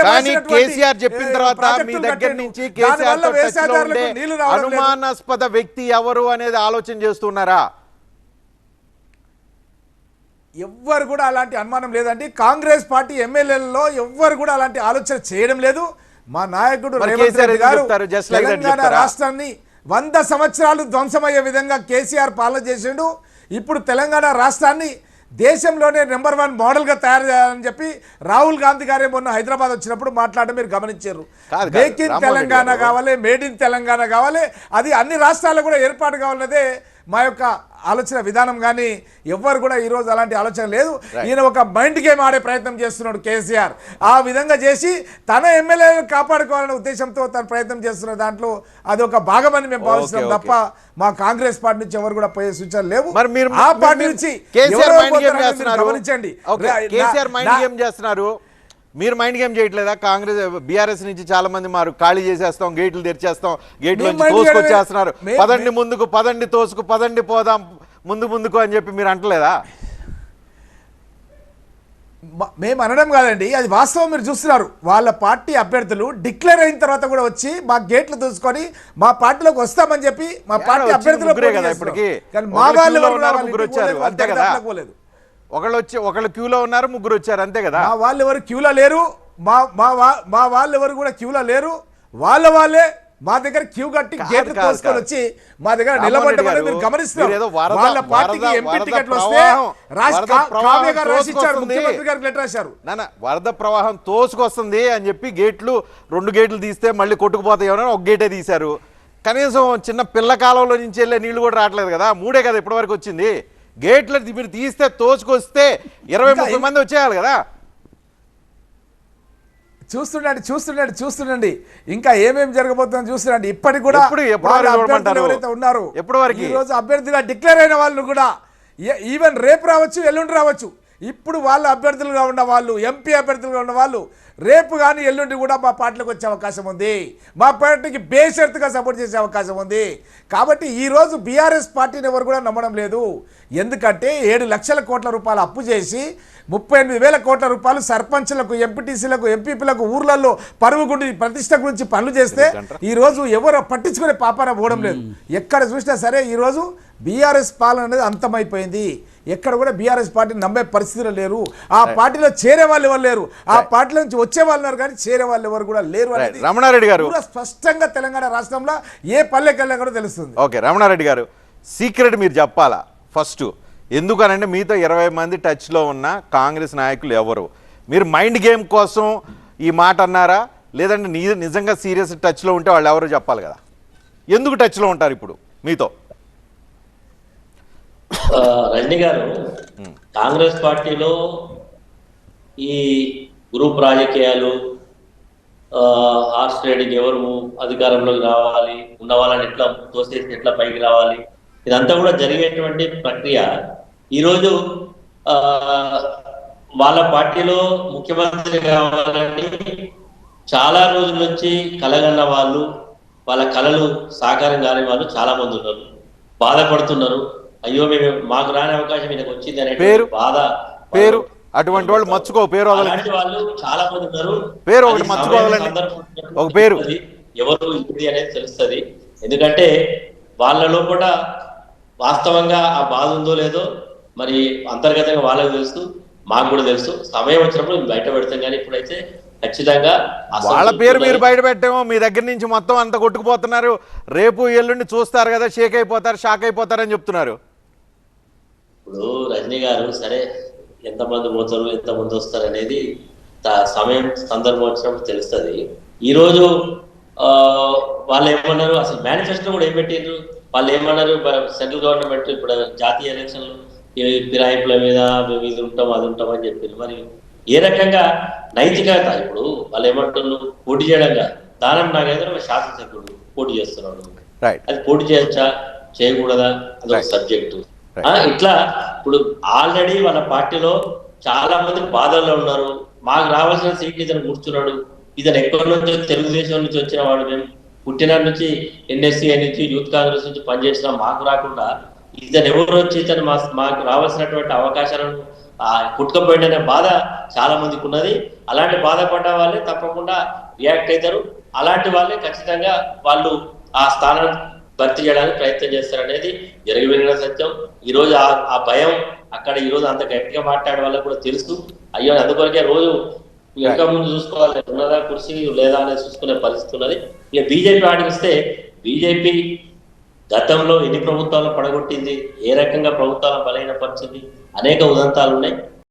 కానీ కేసీఆర్ చెప్పిన తర్వాత మీ దగ్గర నుంచి కేసీఆర్ అనుమానాస్పద వ్యక్తి ఎవరు అనేది ఆలోచన చేస్తున్నారా? ఎవ్వరు కూడా అలాంటి అనుమానం లేదండి. కాంగ్రెస్ పార్టీ ఎమ్మెల్యేలలో ఎవ్వరు కూడా అలాంటి ఆలోచన చేయడం లేదు. మా నాయకుడు రేవంత్ రెడ్డి గారు తెలంగాణ రాష్ట్రాన్ని 100 సంవత్సరాలు ధ్వంసమయ్యే విధంగా కేసీఆర్ పాలన చేసిండు. ఇప్పుడు తెలంగాణ రాష్ట్రాన్ని దేశంలోనే నెంబర్ 1 మోడల్గా తయారు చేయాలని చెప్పి రాహుల్ గాంధీ గారే మొన్న హైదరాబాద్ వచ్చినప్పుడు మాట్లాడడం మీరు గమనించారు. మేక్ ఇన్ తెలంగాణ కావాలి, మేడ్ ఇన్ తెలంగాణ కావాలి, అది అన్ని రాష్ట్రాల్లో కూడా ఏర్పాటు కావాలన్నదే మా యొక్క ఆలోచన విధానం. కానీ ఎవ్వరు కూడా ఈరోజు అలాంటి ఆలోచన లేదు. ఈయన ఒక మైండ్ గేమ్ ఆడే ప్రయత్నం చేస్తున్నాడు కేసీఆర్. ఆ విధంగా చేసి తన ఎమ్మెల్యేలను కాపాడుకోవాలనే ఉద్దేశంతో తన ప్రయత్నం చేస్తున్న దాంట్లో అది ఒక భాగమని మేము భావిస్తున్నాం తప్ప మా కాంగ్రెస్ పార్టీ నుంచి ఎవరు కూడా పోయే సూచనలు లేవు. ఆ పార్టీ నుంచి గమనించండి. మీరు మైండ్ గేమ్ చేయట్లేదా? కాంగ్రెస్ బీఆర్ఎస్ నుంచి చాలా మంది మారు ఖాళీ చేసేస్తాం, గేట్లు తెరిచేస్తాం, గేట్లు తోసుకొచ్చేస్తున్నారు, పదండి ముందుకు, పదండి తోసుకు, పదండి పోదాం ముందుకు అని చెప్పి మీరు అంటలేదా? మేము అనడం కాదండి, అది వాస్తవం. మీరు చూస్తున్నారు వాళ్ళ పార్టీ అభ్యర్థులు డిక్లేర్ అయిన తర్వాత కూడా వచ్చి మా గేట్లు దూసుకొని మా పార్టీలోకి వస్తామని చెప్పి మా పార్టీ అభ్యర్థులు అంతే కదా. ఒకళ్ళు క్యూలో ఉన్నారు, ముగ్గురు వచ్చారు, అంతే కదా. మా వాళ్ళు ఎవరు క్యూలో లేరు, మా వాళ్ళు ఎవరు కూడా క్యూలో లేరు. వాళ్ళే మా దగ్గర క్యూ కట్టి గేట్లు తోసుకొని వచ్చి మా దగ్గర నిలబడ్డమని మీరు గమనిస్తున్నారు. వాళ్ళ పార్టీకి ఎంపీ టికెట్లు వస్తే ముఖ్యమంత్రి గారికి లెటర్ రాశారు. వరద ప్రవాహం తోసుకొస్తుంది అని చెప్పి గేట్లు 2 గేట్లు తీస్తే మళ్ళీ కొట్టుకుపోతాయి, ఒక గేటే తీశారు. కనీసం చిన్న పిల్ల కాలంలో నుంచి వెళ్ళే నీళ్లు కూడా రావట్లేదు కదా, 3 కదా ఇప్పటి వరకు వచ్చింది. గేట్లు మీరు తీస్తే తోచుకొస్తే 20-30 మంది వచ్చేయాలి కదా. చూస్తుండండి ఇంకా ఏమేమి జరగబోతుందో చూస్తుండండి. ఇప్పటికి కూడా ఎవరైతే ఉన్నారో ఈ రోజు అభ్యర్థిగా డిక్లేర్ అయిన వాళ్ళు కూడా ఈవెన్ రేపు రావచ్చు, ఎల్లుండి రావచ్చు. ఇప్పుడు వాళ్ళ అభ్యర్థులుగా ఉన్న వాళ్ళు, ఎంపీ అభ్యర్థులుగా ఉన్న వాళ్ళు రేపు కానీ ఎల్లుండి కూడా మా పార్టీలోకి వచ్చే అవకాశం ఉంది. మా పార్టీకి బేషరతుగా సపోర్ట్ చేసే అవకాశం ఉంది. కాబట్టి ఈరోజు బీఆర్ఎస్ పార్టీని ఎవరు కూడా నమ్మడం లేదు. ఎందుకంటే 7 లక్షల కోట్ల రూపాయలు అప్పు చేసి 38,000 కోట్ల రూపాయలు సర్పంచ్లకు, ఎంపీటీసీలకు, ఎంపీపీలకు ఊర్లలో పరువు గుండి ప్రతిష్ట గురించి పనులు చేస్తే ఈరోజు ఎవరు పట్టించుకునే పాపాన పోవడం లేదు. ఎక్కడ చూసినా సరే ఈరోజు బీఆర్ఎస్ పాలన అనేది అంతమైపోయింది. ఎక్కడ కూడా బీఆర్ఎస్ పార్టీని నమ్మే పరిస్థితులు లేరు. ఆ పార్టీలో చేరే వాళ్ళు ఎవరు లేరు, ఆ పార్టీలో నుంచి వచ్చే వాళ్ళు ఉన్నారు కానీ చేరే వాళ్ళు ఎవరు కూడా లేరు అనేది రమణారెడ్డి గారు స్పష్టంగా తెలంగాణ రాష్ట్రంలో ఏ పల్లెకెళ్ళా కూడా తెలుస్తుంది. ఓకే రమణారెడ్డి గారు, సీక్రెట్ మీరు చెప్పాలా ఫస్ట్. ఎందుకనంటే మీతో 20 మంది టచ్లో ఉన్న కాంగ్రెస్ నాయకులు ఎవరు? మీరు మైండ్ గేమ్ కోసం ఈ మాట అన్నారా, లేదంటే నిజంగా సీరియస్ టచ్లో ఉంటే వాళ్ళు ఎవరో చెప్పాలి కదా. ఎందుకు టచ్లో ఉంటారు ఇప్పుడు మీతో? రజనీ గారు, కాంగ్రెస్ పార్టీలో ఈ గ్రూప్ రాజకీయాలు, హార్స్ ట్రేడింగ్, ఎవరు అధికారంలోకి రావాలి, ఉన్న వాళ్ళని ఎట్లా తోసేసి ఎట్లా పైకి రావాలి, ఇదంతా కూడా జరిగేటువంటి ప్రక్రియ. ఈరోజు వాళ్ళ పార్టీలో ముఖ్యమంత్రి కావాలని చాలా రోజుల నుంచి కలగన్న వాళ్ళు, వాళ్ళ కళలు సాకారం కాని వాళ్ళు చాలా మంది ఉన్నారు, బాధపడుతున్నారు. అయ్యో మాకు రాని అవకాశం ఈయనకు వచ్చింది అనే బాధ. పేరు అటువంటి వాళ్ళు మర్చుకో, పేరు అలాంటి వాళ్ళు చాలా మంది ఉన్నారు. పేరు ఒకటి మర్చుకోవాలండి, ఒక పేరు ఎవరు ఇది అనేది తెలుస్తుంది. ఎందుకంటే వాళ్ళలో కూడా వాస్తవంగా ఆ బాధ ఉందో లేదో మరి అంతర్గతంగా వాళ్ళకి తెలుసు, మాకు కూడా తెలుసు. సమయం వచ్చినప్పుడు బయట పెడతాం. కానీ ఇప్పుడైతే ఖచ్చితంగా వాళ్ళ పేరు మీరు బయట పెట్టామో, మీ దగ్గర నుంచి మొత్తం అంత కొట్టుకుపోతున్నారు. రేపు ఎల్లుండి చూస్తారు కదా, షేక్ అయిపోతారు, షాక్ అయిపోతారని చెప్తున్నారు. ఇప్పుడు రజనీ గారు, సరే ఎంతమంది పోతారు, ఎంతమంది వస్తారు అనేది సమయం సందర్భం వచ్చినప్పుడు తెలుస్తుంది. ఈరోజు వాళ్ళు ఏమన్నారు, అసలు మేనిఫెస్టో కూడా ఏం పెట్టిండ్రు, వాళ్ళు ఏమన్నారు, సెంట్రల్ గవర్నమెంట్ ఇప్పుడు జాతీయ ఎలక్షన్లు ఫిరాయింపుల మీద మేము ఇది ఉంటాం అది ఉంటాం అని చెప్పారు. మరి ఏ రకంగా నైతికత? ఇప్పుడు వాళ్ళు ఏమంటున్నారు, పోటీ చేయడంగా దానం నాగేంద్ర శాసనసభ్యుడు పోటీ చేస్తున్నాడు, అది పోటీ చేయొచ్చా చేయకూడదా అదొక సబ్జెక్టు. ఇట్లా ఇప్పుడు ఆల్రెడీ వాళ్ళ పార్టీలో చాలా మంది బాధల్లో ఉన్నారు. మాకు రావాల్సిన సీట్ ఇతను కూర్చున్నాడు, ఇతను ఎక్కడి నుంచో తెలుగుదేశం నుంచి వచ్చిన వాడు, మేము పుట్టిన నుంచి ఎన్ఎస్సీ నుంచి యూత్ కాంగ్రెస్ నుంచి పనిచేసిన మాకు రాకుండా ఇతను ఎవరు వచ్చి ఇతను మాకు రావాల్సినటువంటి అవకాశాలను పుట్టుకపోయిందనే బాధ చాలా మందికి ఉన్నది. అలాంటి బాధపడ్డ వాళ్ళే తప్పకుండా రియాక్ట్ అవుతారు. అలాంటి వాళ్ళే ఖచ్చితంగా వాళ్ళు ఆ స్థానం భర్తీ చేయడానికి ప్రయత్నం చేస్తారనేది జరిగిపోయిన సత్యం. ఈరోజు ఆ భయం అక్కడ ఈరోజు అంత గట్టిగా మాట్లాడే వాళ్ళకి కూడా తెలుసు. అయ్యో అందుకొరకే రోజు ఇంకా ముందు చూసుకోవాలి, ఉన్నదా కుర్చీ లేదా అనేది చూసుకునే పరిస్థితి ఉన్నది. ఇక బీజేపీ ఆడిస్తే బీజేపీ గతంలో ఎన్ని ప్రభుత్వాలను పడగొట్టింది, ఏ రకంగా ప్రభుత్వాలను బలహీనపరిచింది, అనేక ఉదంతాలు ఉన్నాయి.